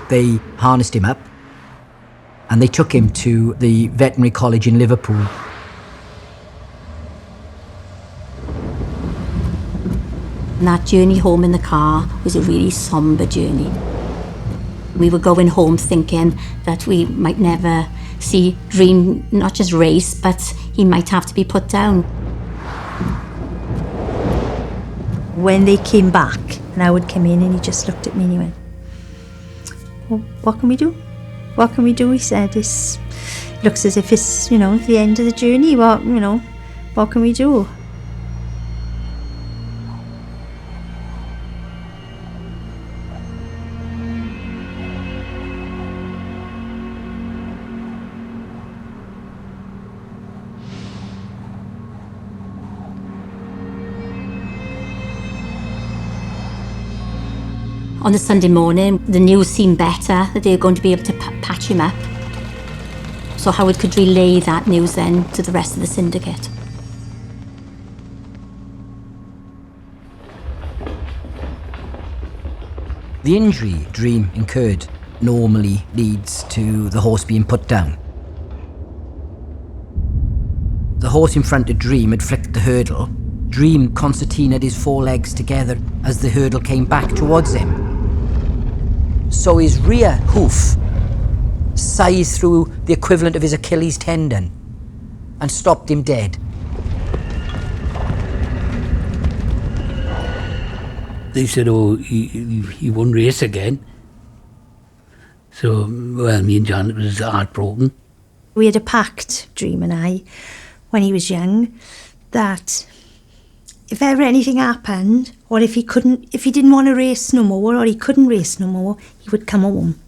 They harnessed him up and they took him to the veterinary college in Liverpool. And that journey home in the car was a really sombre journey. We were going home thinking that we might never see Dream not just race, but he might have to be put down. When they came back, and I would come in and he just looked at me and he went, well, what can we do? What can we do? He said, it looks as if it's, the end of the journey. What can we do? On the Sunday morning, the news seemed better, that they were going to be able to patch him up. So Howard could relay that news then to the rest of the syndicate. The injury Dream incurred normally leads to the horse being put down. The horse in front of Dream had flicked the hurdle. Dream concertinaed his four legs together as the hurdle came back towards him. So his rear hoof sized through the equivalent of his Achilles tendon and stopped him dead. They said, he won't race again. So, me and Janet was heartbroken. We had a pact, Dream and I, when he was young, that if ever anything happened, or if he didn't want to race no more, or he couldn't race no more, he would come home.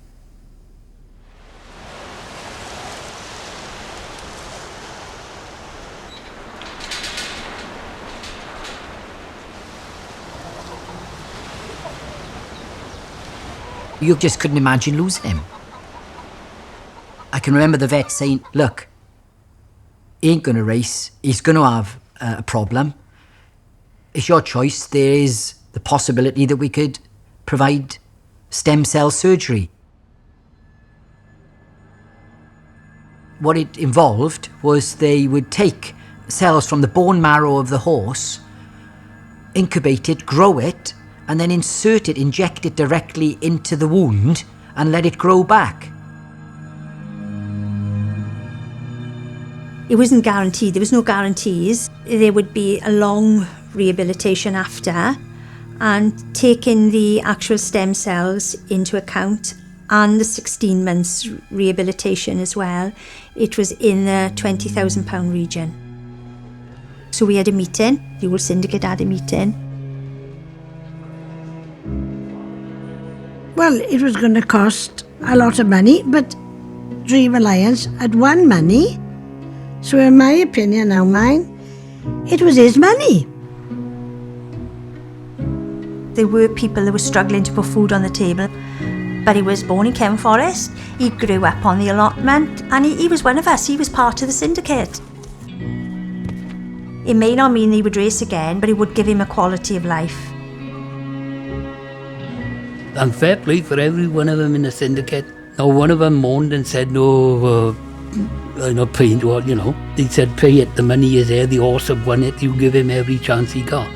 You just couldn't imagine losing him. I can remember the vet saying, look, he ain't going to race, he's going to have a problem. It's your choice. There is the possibility that we could provide stem cell surgery. What it involved was they would take cells from the bone marrow of the horse, incubate it, grow it, and then inject it directly into the wound and let it grow back. It wasn't guaranteed. There was no guarantees. There would be a long rehabilitation after, and taking the actual stem cells into account and the 16 months rehabilitation as well, it was in the £20,000 region. So we had a meeting, the whole syndicate had a meeting. Well, it was going to cost a lot of money, but Dream Alliance had won money. So in my opinion, now mine, it was his money. There were people that were struggling to put food on the table, but he was born in Kent Forest. He grew up on the allotment, and he was one of us. He was part of the syndicate. It may not mean he would race again, but it would give him a quality of life. And fair play for every one of them in the syndicate. Now, one of them moaned and said, no, I'm not paying to all, They said, pay it, the money is there, the horse have won it, you give him every chance he got.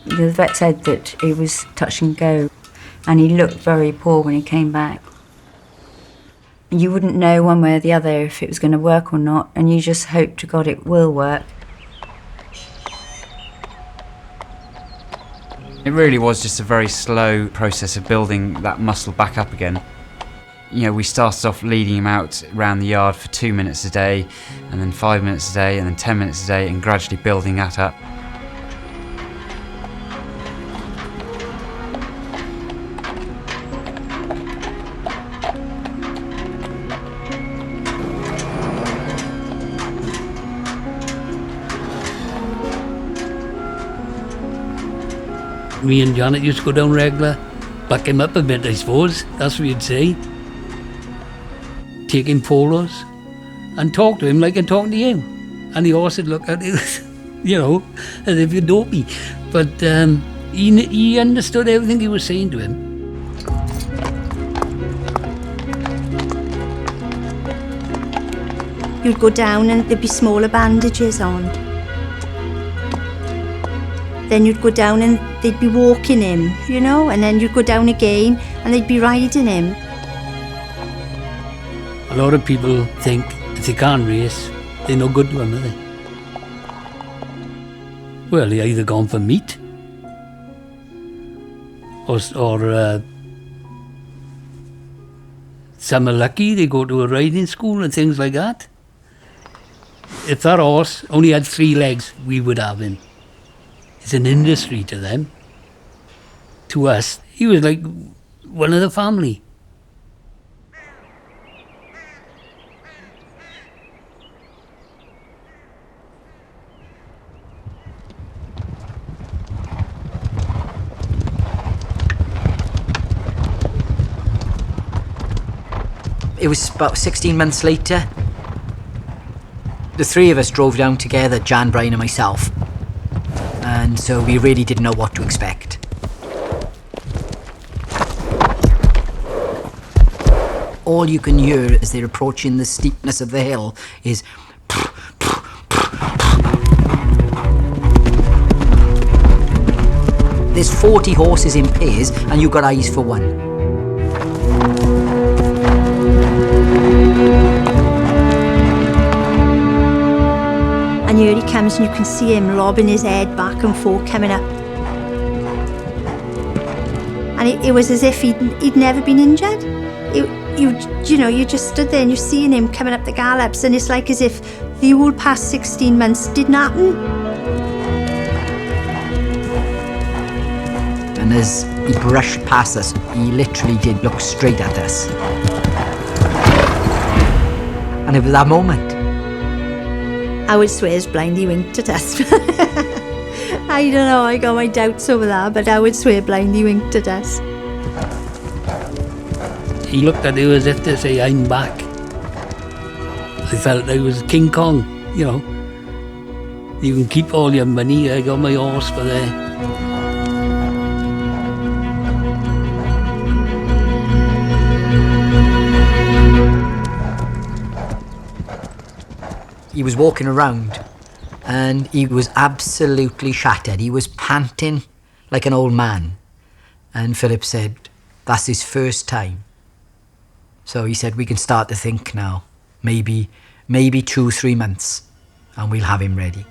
The vet said that he was touch and go, and he looked very poor when he came back. You wouldn't know one way or the other if it was going to work or not, and you just hope to God it will work. It really was just a very slow process of building that muscle back up again. We started off leading him out around the yard for 2 minutes a day, and then 5 minutes a day, and then 10 minutes a day, and gradually building that up. Me and Janet used to go down regular, back him up a bit, I suppose. That's what you'd say. Taking photos and talk to him like I'm talking to you. And the horse would look at it, as if you're dopey. But he understood everything he was saying to him. You'd go down and there'd be smaller bandages on. Then you'd go down and they'd be walking him, and then you'd go down again and they'd be riding him. A lot of people think if they can't race, they're no good to him, are they? Well, they're either gone for meat or some are lucky, they go to a riding school and things like that. If that horse only had 3 legs, we would have him. It's an industry to them. To us, he was like one of the family. It was about 16 months later. The 3 of us drove down together, Jan, Brian and myself. And so we really didn't know what to expect. All you can hear as they're approaching the steepness of the hill is there's 40 horses in pairs and you've got eyes for one. And here he comes and you can see him lobbing his head back and forth coming up. And it was as if he'd never been injured. You just stood there and you're seeing him coming up the gallops, and it's like as if the whole past 16 months didn't happen. And as he brushed past us, he literally did look straight at us. And it was that moment. I would swear his blindly winked at us. I don't know, I got my doubts over that, but I would swear blindly winked at us. He looked at you as if to say, I'm back. I felt I was King Kong, You can keep all your money, I got my horse for there. He was walking around and he was absolutely shattered. He was panting like an old man. And Philip said, that's his first time. So he said, we can start to think now, maybe 2-3 months, and we'll have him ready.